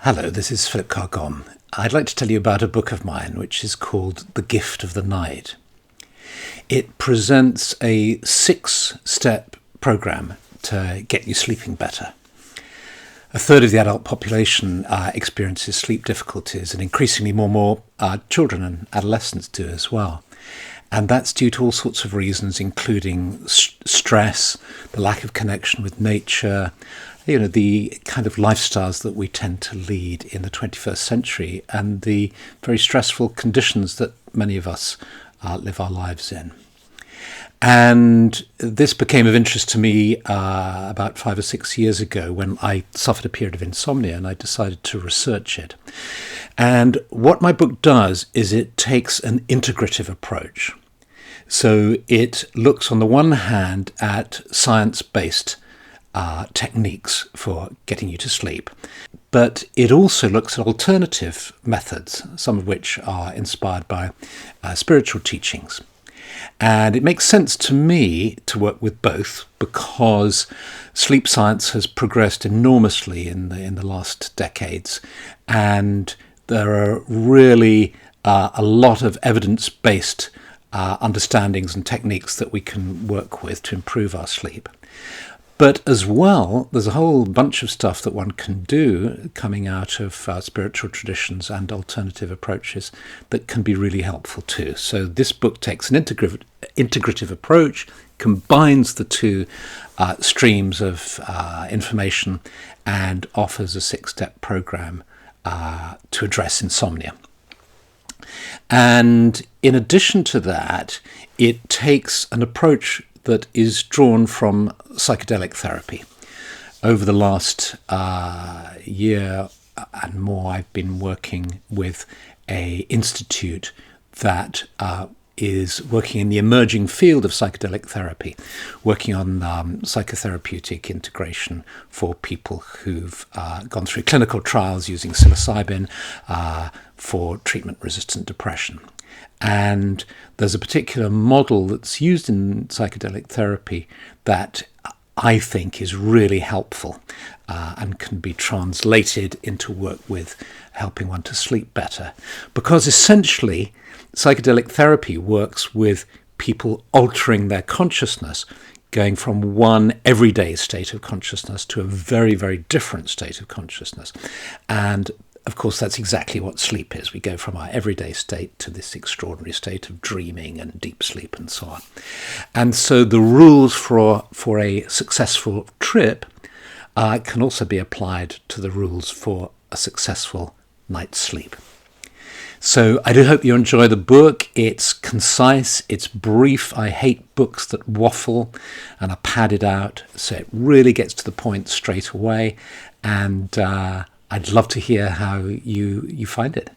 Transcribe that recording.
Hello, this is Philip Carr-Gomm. I'd like to tell you about a book of mine which is called The Gift of the Night. It presents a 6-step program to get you sleeping better. A third of the adult population experiences sleep difficulties, and increasingly more children and adolescents do as well. And that's due to all sorts of reasons, including stress, the lack of connection with nature, the kind of lifestyles that we tend to lead in the 21st century, and the very stressful conditions that many of us live our lives in. And this became of interest to me about 5 or 6 years ago when I suffered a period of insomnia, and I decided to research it. And what my book does is it takes an integrative approach. So it looks on the one hand at science-based techniques for getting you to sleep, but it also looks at alternative methods, some of which are inspired by spiritual teachings. And it makes sense to me to work with both because sleep science has progressed enormously in the last decades, and there are really a lot of evidence-based understandings and techniques that we can work with to improve our sleep. But as well, there's a whole bunch of stuff that one can do coming out of spiritual traditions and alternative approaches that can be really helpful too. So this book takes an integrative approach, combines the two streams of information, and offers a 6-step program to address insomnia. And in addition to that, it takes an approach that is drawn from psychedelic therapy. Over the last year and more, I've been working with an institute that is working in the emerging field of psychedelic therapy, working on psychotherapeutic integration for people who've gone through clinical trials using psilocybin for treatment-resistant depression. And there's a particular model that's used in psychedelic therapy that I think is really helpful and can be translated into work with helping one to sleep better. Because essentially, psychedelic therapy works with people altering their consciousness, going from one everyday state of consciousness to a very, very different state of consciousness. And of course, that's exactly what sleep is. We go from our everyday state to this extraordinary state of dreaming and deep sleep and so on. And so the rules for a successful trip can also be applied to the rules for a successful night's sleep. So I do hope you enjoy the book. It's concise, it's brief. I hate books that waffle and are padded out, so it really gets to the point straight away. And I'd love to hear how you find it.